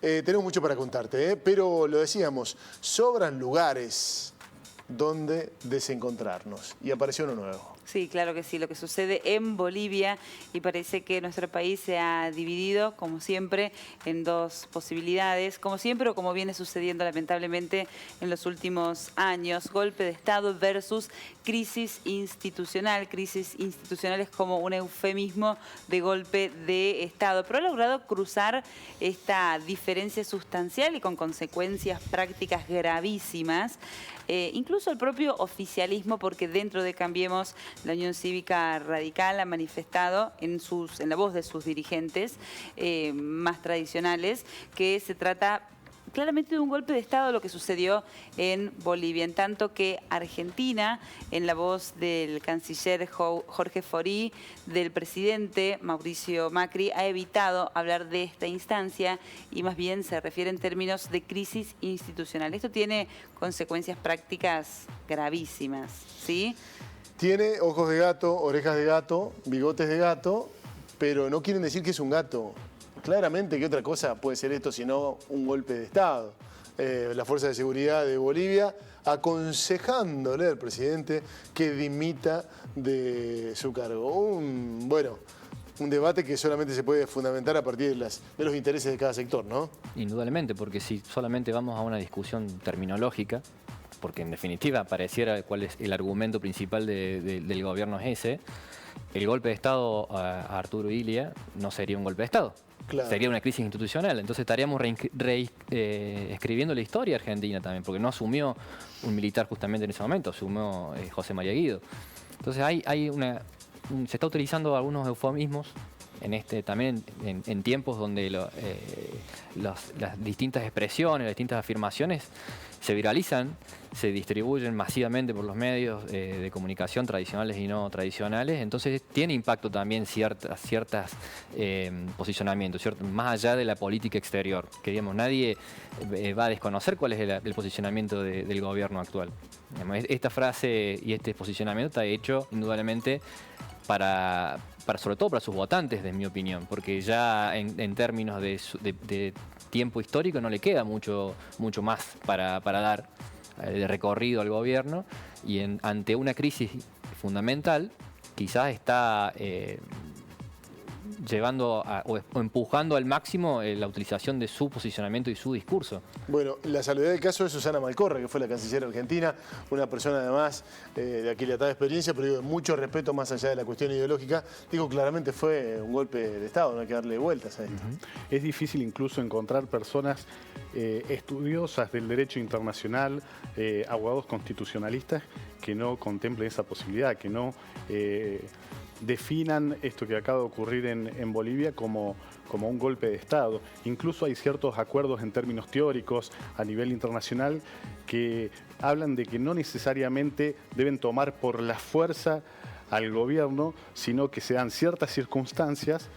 Tenemos mucho para contarte, pero lo decíamos, sobran lugares donde desencontrarnos. Y apareció uno nuevo. Sí, claro que sí, lo que sucede en Bolivia, y parece que nuestro país se ha dividido, como siempre, en dos posibilidades, como siempre o como viene sucediendo lamentablemente en los últimos años: golpe de Estado versus crisis institucional. Crisis institucional es como un eufemismo de golpe de Estado, pero ha logrado cruzar esta diferencia sustancial y con consecuencias prácticas gravísimas. Incluso el propio oficialismo, porque dentro de Cambiemos, la Unión Cívica Radical ha manifestado en la voz de sus dirigentes más tradicionales que se trata claramente de un golpe de Estado lo que sucedió en Bolivia, en tanto que Argentina, en la voz del canciller Jorge Forí, del presidente Mauricio Macri, ha evitado hablar de esta instancia y más bien se refiere en términos de crisis institucional. Esto tiene consecuencias prácticas gravísimas, ¿sí? Tiene ojos de gato, orejas de gato, bigotes de gato, pero no quieren decir que es un gato. Claramente, ¿qué otra cosa puede ser esto sino un golpe de Estado? La Fuerza de Seguridad de Bolivia aconsejándole al presidente que dimita de su cargo. Un debate que solamente se puede fundamentar a partir de los intereses de cada sector, ¿no? Indudablemente, porque si solamente vamos a una discusión terminológica, porque en definitiva pareciera cuál es el argumento principal del gobierno es ese, el golpe de Estado a Arturo Illia no sería un golpe de Estado. Claro. Sería una crisis institucional. Entonces estaríamos escribiendo la historia argentina también, porque no asumió un militar justamente en ese momento, asumió José María Guido. Entonces se está utilizando algunos eufemismos también en tiempos donde las distintas expresiones, las distintas afirmaciones se viralizan, se distribuyen masivamente por los medios de comunicación tradicionales y no tradicionales. Entonces tiene impacto también ciertos posicionamientos, más allá de la política exterior, que digamos, nadie va a desconocer cuál es el posicionamiento del gobierno actual. Esta frase y este posicionamiento está hecho indudablemente sobre todo para sus votantes, de mi opinión, porque ya en términos de tiempo histórico no le queda mucho más para dar de recorrido al gobierno, y ante una crisis fundamental quizás está llevando o empujando al máximo la utilización de su posicionamiento y su discurso. Bueno, la salvedad del caso es Susana Malcorra, que fue la canciller argentina, una persona además de aquilatada experiencia, pero digo, de mucho respeto más allá de la cuestión ideológica. Digo, claramente fue un golpe de Estado, no hay que darle vueltas a esto. Es difícil incluso encontrar personas estudiosas del derecho internacional, abogados constitucionalistas, que no contemplen esa posibilidad, que no definan esto que acaba de ocurrir en Bolivia como un golpe de Estado. Incluso hay ciertos acuerdos en términos teóricos a nivel internacional que hablan de que no necesariamente deben tomar por la fuerza al gobierno, sino que se dan ciertas circunstancias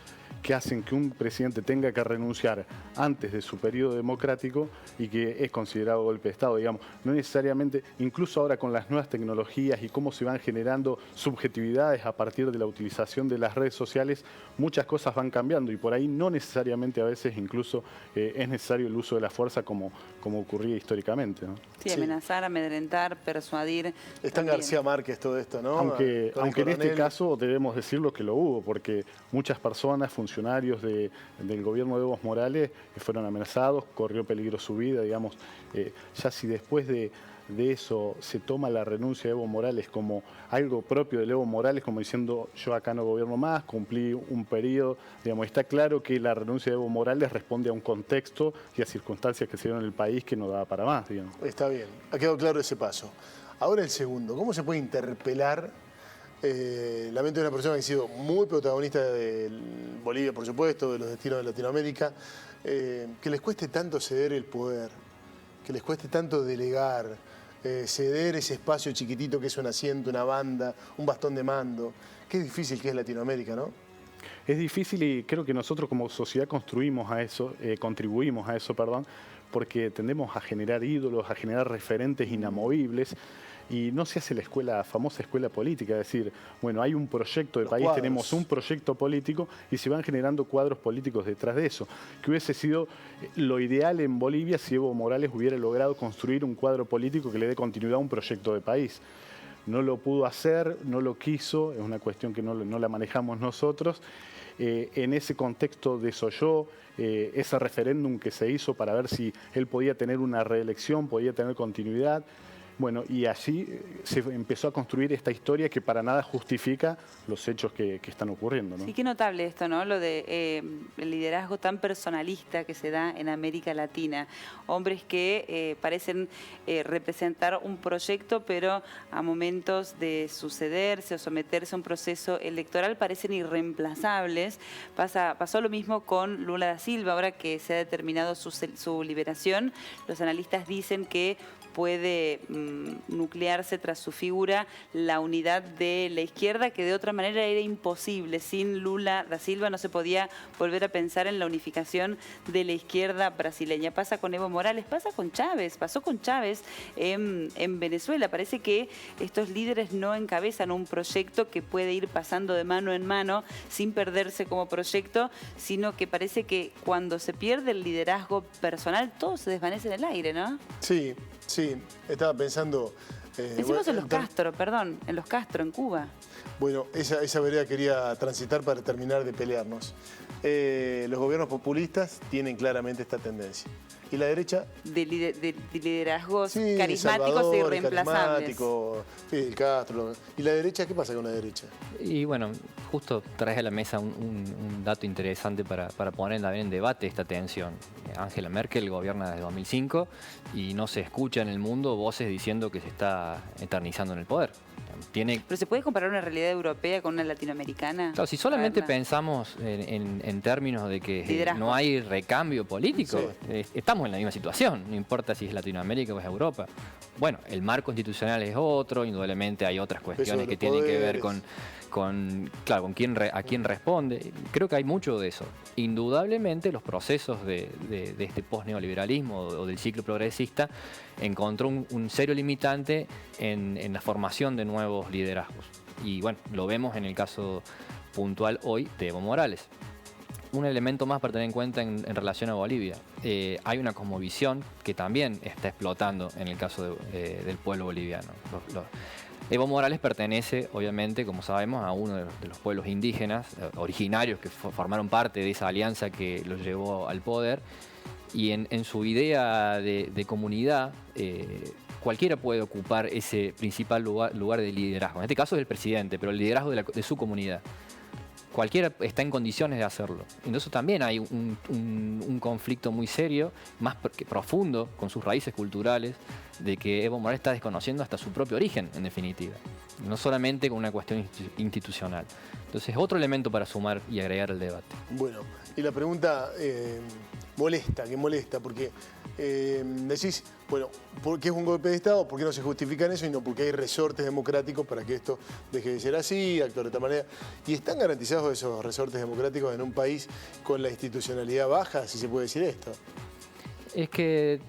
que hacen que un presidente tenga que renunciar antes de su periodo democrático y que es considerado golpe de Estado, digamos. No necesariamente, incluso ahora con las nuevas tecnologías y cómo se van generando subjetividades a partir de la utilización de las redes sociales, muchas cosas van cambiando y por ahí no necesariamente a veces incluso es necesario el uso de la fuerza como ocurría históricamente, ¿no? Sí, amenazar, amedrentar, persuadir. Está en García Márquez todo esto, ¿no? Aunque en este caso debemos decirlo que lo hubo, porque muchas personas, funcionarios del gobierno de Evo Morales fueron amenazados, corrió peligro su vida, digamos. Ya si después de eso se toma la renuncia de Evo Morales como algo propio de Evo Morales, como diciendo yo acá no gobierno más, cumplí un periodo, digamos, está claro que la renuncia de Evo Morales responde a un contexto y a circunstancias que se dieron en el país que no daba para más, digamos. Está bien, ha quedado claro ese paso. Ahora el segundo, ¿cómo se puede interpelar la mente de una persona que ha sido muy protagonista de Bolivia, por supuesto, de los destinos de Latinoamérica, que les cueste tanto ceder el poder, que les cueste tanto delegar, ceder ese espacio chiquitito que es un asiento, una banda, un bastón de mando? Qué difícil que es Latinoamérica, ¿no? Es difícil y creo que nosotros como sociedad contribuimos a eso, porque tendemos a generar ídolos, a generar referentes inamovibles. y no se hace la famosa escuela política, es decir, bueno, hay un proyecto de país, cuadros. tenemos un proyecto político y se van generando cuadros políticos detrás de eso, que hubiese sido lo ideal en Bolivia si Evo Morales hubiera logrado construir un cuadro político que le dé continuidad a un proyecto de país. No lo pudo hacer, no lo quiso, es una cuestión que no la manejamos nosotros. En ese contexto desoyó ese referéndum que se hizo para ver si él podía tener una reelección, podía tener continuidad. Bueno, y así se empezó a construir esta historia que para nada justifica los hechos que están ocurriendo, ¿no? Sí, qué notable esto, ¿no? Lo de el liderazgo tan personalista que se da en América Latina. Hombres que parecen representar un proyecto, pero a momentos de sucederse o someterse a un proceso electoral parecen irreemplazables. Pasó lo mismo con Lula da Silva, ahora que se ha determinado su liberación. Los analistas dicen que puede nuclearse tras su figura la unidad de la izquierda, que de otra manera era imposible. Sin Lula da Silva no se podía volver a pensar en la unificación de la izquierda brasileña. Pasa con Evo Morales, pasa con Chávez, pasó con Chávez en Venezuela. Parece que estos líderes no encabezan un proyecto que puede ir pasando de mano en mano sin perderse como proyecto, sino que parece que cuando se pierde el liderazgo personal, todo se desvanece en el aire, ¿no? Sí, sí, estaba pensando... Pensemos en los Castro, perdón, en los Castro, en Cuba. Bueno, esa vereda quería transitar para terminar de pelearnos. Los gobiernos populistas tienen claramente esta tendencia. ¿Y la derecha? De liderazgos Sí, carismáticos Salvador, e irreemplazables. carismático, Fidel Castro. ¿Y la derecha? ¿Qué pasa con la derecha? Y bueno, justo traes a la mesa un dato interesante para poner también en debate esta tensión. Angela Merkel gobierna desde 2005 y no se escucha en el mundo voces diciendo que se está eternizando en el poder. Pero ¿se puede comparar una realidad europea con una latinoamericana? Claro, si solamente Verla. pensamos en términos de que Liderazgo. no hay recambio político, Sí. estamos en la misma situación, no importa si es Latinoamérica o es Europa. Bueno, el marco institucional es otro, indudablemente hay otras cuestiones que tienen que ver con a quién responde. Creo que hay mucho de eso. Indudablemente los procesos de este post-neoliberalismo o del ciclo progresista encontró un serio limitante en la formación de nuevos liderazgos. Y bueno, lo vemos en el caso puntual hoy de Evo Morales. Un elemento más para tener en cuenta en relación a Bolivia. Hay una cosmovisión que también está explotando en el caso del pueblo boliviano. Evo Morales pertenece, obviamente, como sabemos, a uno de los pueblos indígenas originarios que formaron parte de esa alianza que los llevó al poder. Y en su idea de comunidad, cualquiera puede ocupar ese principal lugar de liderazgo. En este caso es el presidente, pero el liderazgo de su comunidad. Cualquiera está en condiciones de hacerlo. Entonces también hay un conflicto muy serio, más profundo, con sus raíces culturales, de que Evo Morales está desconociendo hasta su propio origen, en definitiva. No solamente con una cuestión institucional. Entonces, otro elemento para sumar y agregar al debate. Bueno, y la pregunta molesta, porque decís, bueno, ¿por qué es un golpe de Estado? ¿Por qué no se justifican eso? Y no porque hay resortes democráticos para que esto deje de ser así, actuar de esta manera. ¿Y están garantizados esos resortes democráticos en un país con la institucionalidad baja, si se puede decir esto? Es que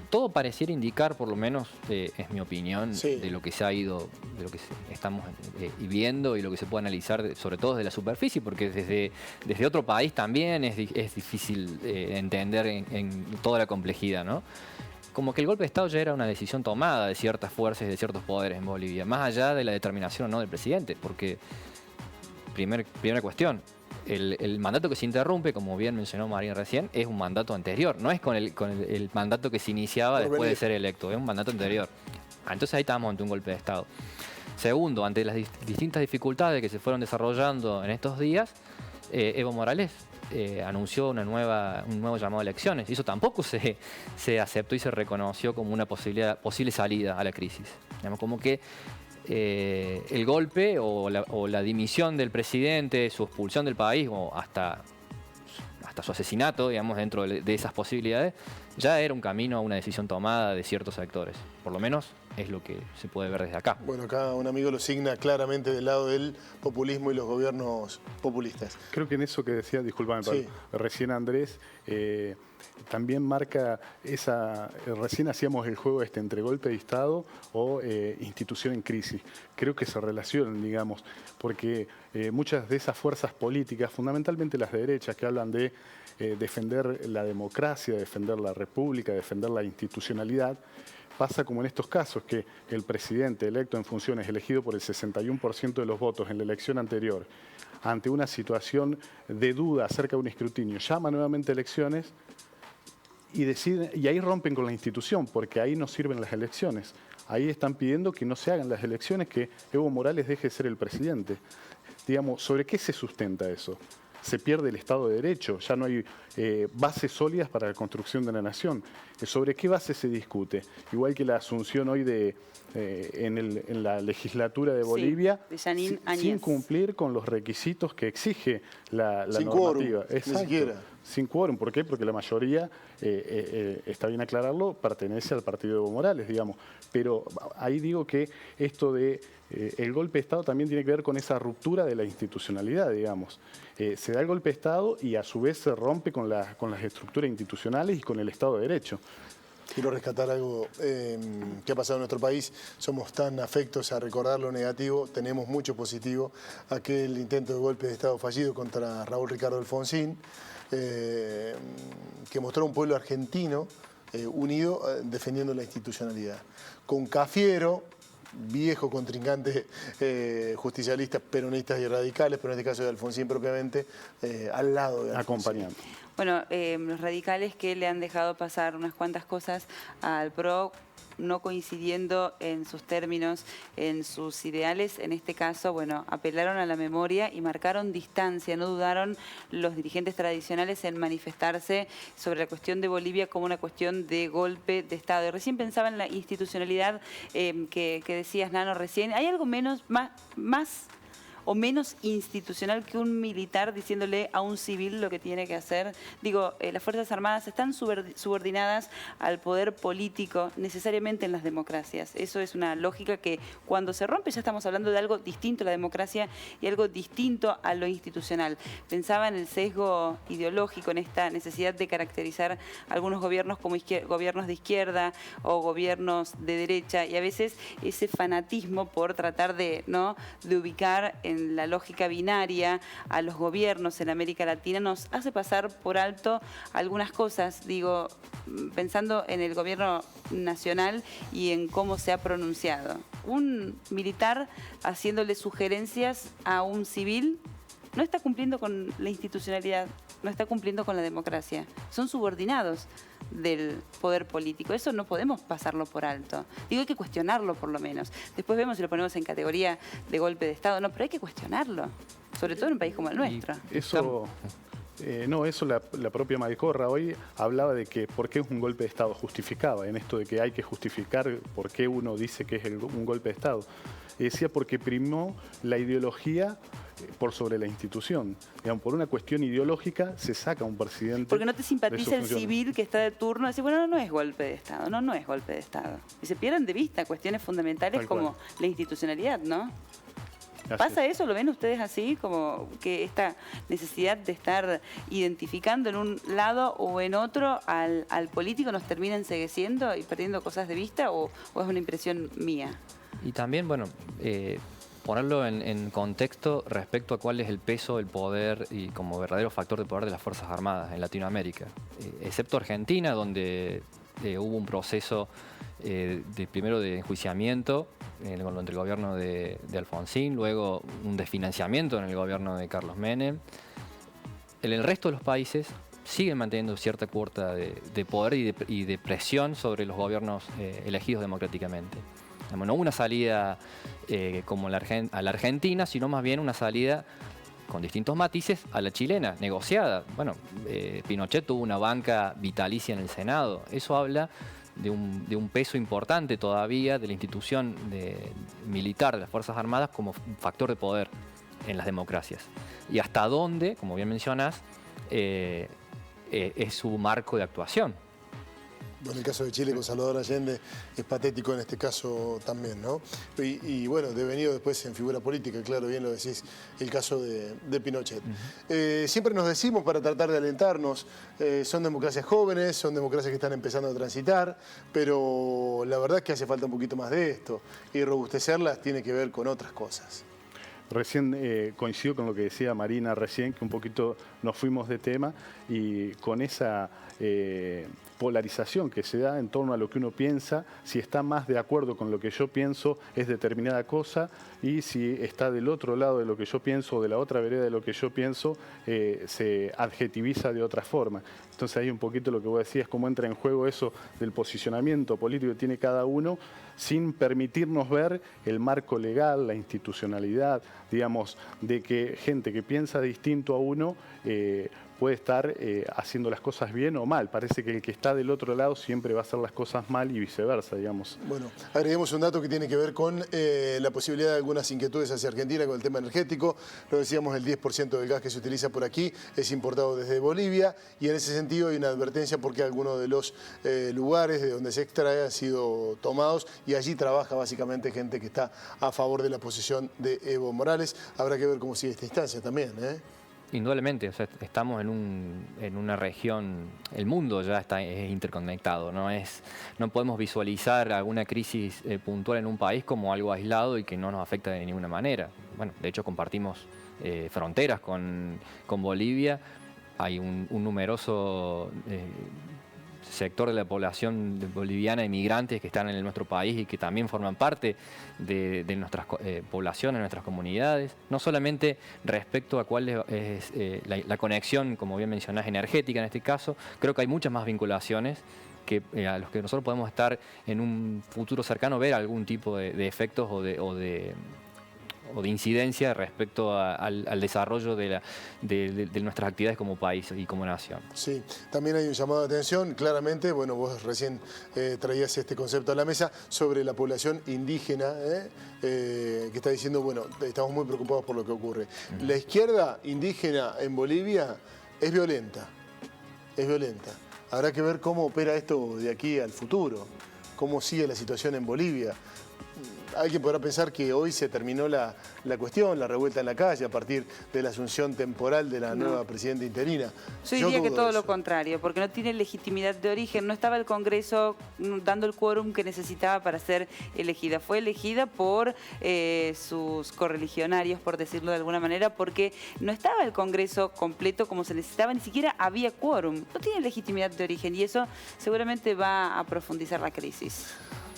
todo pareciera indicar, por lo menos es mi opinión, Sí. de lo que se ha ido, de lo que estamos viendo y lo que se puede analizar, sobre todo desde la superficie, porque desde otro país también es difícil entender en toda la complejidad, ¿no? Como que el golpe de Estado ya era una decisión tomada de ciertas fuerzas y de ciertos poderes en Bolivia, más allá de la determinación o no del presidente, porque, primera cuestión, el mandato que se interrumpe, como bien mencionó María recién, es un mandato anterior, no es con el mandato que se iniciaba después de ser electo, es un mandato anterior. Entonces ahí estábamos ante un golpe de Estado. Segundo, ante las distintas dificultades que se fueron desarrollando en estos días, Evo Morales anunció un nuevo llamado a elecciones. Y eso tampoco se aceptó y se reconoció como una posible salida a la crisis. Digamos, como que el golpe o la dimisión del presidente, su expulsión del país o hasta su asesinato, digamos, dentro de esas posibilidades, ya era un camino a una decisión tomada de ciertos sectores, por lo menos es lo que se puede ver desde acá. Bueno, acá un amigo lo signa claramente del lado del populismo y los gobiernos populistas. Creo que en eso que decía, discúlpame, Pablo, Sí. recién Andrés, también marca recién hacíamos el juego entre golpe de Estado o institución en crisis. Creo que se relacionan, digamos, porque muchas de esas fuerzas políticas, fundamentalmente las de derecha, que hablan de defender la democracia, defender la república, defender la institucionalidad, pasa como en estos casos, que el presidente electo en funciones, elegido por el 61% de los votos en la elección anterior, ante una situación de duda acerca de un escrutinio, llama nuevamente a elecciones y deciden, y ahí rompen con la institución, porque ahí no sirven las elecciones. Ahí están pidiendo que no se hagan las elecciones, que Evo Morales deje de ser el presidente. Digamos, ¿sobre qué se sustenta eso? Se pierde el Estado de Derecho, ya no hay bases sólidas para la construcción de la nación. ¿Sobre qué base se discute? Igual que la asunción hoy en la legislatura de Bolivia, de Janine Áñez, sin cumplir con los requisitos que exige la Sin normativa. quórum, ni siquiera. Sin quórum, ¿por qué? Porque la mayoría, está bien aclararlo, pertenece al partido de Evo Morales, digamos. Pero ahí digo que esto de el golpe de Estado también tiene que ver con esa ruptura de la institucionalidad, digamos. Se da el golpe de Estado y a su vez se rompe con las estructuras institucionales y con el Estado de Derecho. Quiero rescatar algo que ha pasado en nuestro país. Somos tan afectos a recordar lo negativo, tenemos mucho positivo. Aquel intento de golpe de Estado fallido contra Raúl Ricardo Alfonsín, que mostró a un pueblo argentino unido defendiendo la institucionalidad. Con Cafiero, viejo contrincante justicialistas, peronistas y radicales, pero en este caso de Alfonsín propiamente, al lado de Alfonsín. Acompañando. Bueno, los radicales que le han dejado pasar unas cuantas cosas al PRO, no coincidiendo en sus términos, en sus ideales, en este caso, bueno, apelaron a la memoria y marcaron distancia, no dudaron los dirigentes tradicionales en manifestarse sobre la cuestión de Bolivia como una cuestión de golpe de Estado. Y recién pensaba en la institucionalidad que decías, Nano, recién. ¿Hay algo más o menos institucional que un militar diciéndole a un civil lo que tiene que hacer? Digo, las Fuerzas Armadas están subordinadas al poder político necesariamente en las democracias. Eso es una lógica que cuando se rompe ya estamos hablando de algo distinto a la democracia y algo distinto a lo institucional. Pensaba en el sesgo ideológico, en esta necesidad de caracterizar algunos gobiernos como gobiernos de izquierda o gobiernos de derecha, y a veces ese fanatismo por tratar de ubicar en la lógica binaria a los gobiernos en América Latina nos hace pasar por alto algunas cosas. Digo, pensando en el gobierno nacional y en cómo se ha pronunciado. Un militar haciéndole sugerencias a un civil no está cumpliendo con la institucionalidad, no está cumpliendo con la democracia. Son subordinados del poder político. Eso no podemos pasarlo por alto. Digo, hay que cuestionarlo por lo menos. Después vemos si lo ponemos en categoría de golpe de Estado. No, pero hay que cuestionarlo. Sobre todo en un país como el nuestro. Eso, la propia Malcorra hoy hablaba de que por qué es un golpe de Estado, justificaba en esto de que hay que justificar por qué uno dice que es un golpe de Estado. Y decía porque primó la ideología por sobre la institución. Digamos, por una cuestión ideológica se saca un presidente. Porque no te simpatiza el función. civil que está de turno, decir, bueno, no es golpe de Estado, no es golpe de Estado. Y se pierden de vista cuestiones fundamentales como la institucionalidad, ¿no? ¿Pasa eso? ¿Lo ven ustedes así? Como que esta necesidad de estar identificando en un lado o en otro al político nos termina encegueciendo y perdiendo cosas de vista, o es una impresión mía. Y también, bueno, ponerlo en contexto respecto a cuál es el peso, el poder y como verdadero factor de poder de las Fuerzas Armadas en Latinoamérica. Excepto Argentina, donde hubo un proceso primero de enjuiciamiento entre el gobierno de Alfonsín, luego un desfinanciamiento en el gobierno de Carlos Menem. En el resto de los países siguen manteniendo cierta cuota de poder y de presión sobre los gobiernos elegidos democráticamente. No una salida como a la Argentina, sino más bien una salida con distintos matices a la chilena, negociada. Bueno, Pinochet tuvo una banca vitalicia en el Senado. Eso habla de un peso importante todavía de la institución militar de las Fuerzas Armadas como factor de poder en las democracias. Y hasta dónde, como bien mencionas, es su marco de actuación. Bueno, el caso de Chile con Salvador Allende es patético en este caso también, ¿no? Y bueno, devenido después en figura política, claro, bien lo decís, el caso de Pinochet. Siempre nos decimos para tratar de alentarnos, son democracias jóvenes, son democracias que están empezando a transitar, pero la verdad es que hace falta un poquito más de esto, y robustecerlas tiene que ver con otras cosas. Recién coincido con lo que decía Marina recién, que un poquito nos fuimos de tema, y con esa polarización que se da en torno a lo que uno piensa, si está más de acuerdo con lo que yo pienso es determinada cosa, y si está del otro lado de lo que yo pienso o de la otra vereda de lo que yo pienso, se adjetiviza de otra forma. Entonces ahí un poquito lo que vos decías, cómo entra en juego eso del posicionamiento político que tiene cada uno, sin permitirnos ver el marco legal, la institucionalidad, digamos, de que gente que piensa distinto a uno puede estar haciendo las cosas bien o mal. Parece que el que está del otro lado siempre va a hacer las cosas mal y viceversa, digamos. Bueno, agreguemos un dato que tiene que ver con la posibilidad de algunas inquietudes hacia Argentina con el tema energético. Lo decíamos, el 10% del gas que se utiliza por aquí es importado desde Bolivia, y en ese sentido hay una advertencia porque algunos de los lugares de donde se extrae han sido tomados, y allí trabaja básicamente gente que está a favor de la posición de Evo Morales. Habrá que ver cómo sigue esta instancia también, ¿eh? Indudablemente, o sea, estamos en una región, el mundo ya es interconectado, no podemos visualizar alguna crisis puntual en un país como algo aislado y que no nos afecta de ninguna manera. Bueno, de hecho compartimos fronteras con Bolivia, hay un numeroso sector de la población boliviana, inmigrantes que están en nuestro país y que también forman parte de nuestras poblaciones, nuestras comunidades, no solamente respecto a cuál es la conexión, como bien mencionás, energética en este caso. Creo que hay muchas más vinculaciones que a los que nosotros podemos estar en un futuro cercano, ver algún tipo de efectos o de incidencia respecto al desarrollo de nuestras actividades como país y como nación. Sí, también hay un llamado de atención, claramente, bueno, vos recién traías este concepto a la mesa sobre la población indígena, que está diciendo, bueno, estamos muy preocupados por lo que ocurre. La izquierda indígena en Bolivia es violenta, es violenta. Habrá que ver cómo opera esto de aquí al futuro, cómo sigue la situación en Bolivia. Alguien podrá pensar que hoy se terminó la cuestión, la revuelta en la calle, a partir de la asunción temporal de la nueva presidenta interina. Yo diría que todo lo contrario, porque no tiene legitimidad de origen. No estaba el Congreso dando el quórum que necesitaba para ser elegida. Fue elegida por sus correligionarios, por decirlo de alguna manera, porque no estaba el Congreso completo como se necesitaba, ni siquiera había quórum. No tiene legitimidad de origen, y eso seguramente va a profundizar la crisis.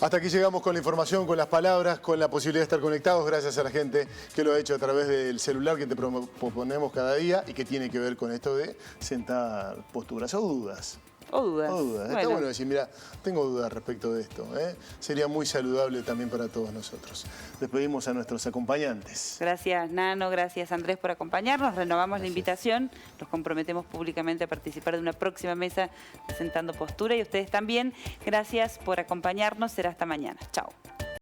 Hasta aquí llegamos con la información, con las palabras, con la posibilidad de estar conectados, gracias a la gente que lo ha hecho a través del celular que te proponemos cada día y que tiene que ver con esto de sentar posturas o dudas. O dudas. O dudas. Está bueno decir, mira, tengo dudas respecto de esto. Sería muy saludable también para todos nosotros. Despedimos a nuestros acompañantes. Gracias, Nano, gracias, Andrés, por acompañarnos. Renovamos la invitación, nos comprometemos públicamente a participar de una próxima mesa de Sentando Postura, y ustedes también. Gracias por acompañarnos, será hasta mañana. Chao.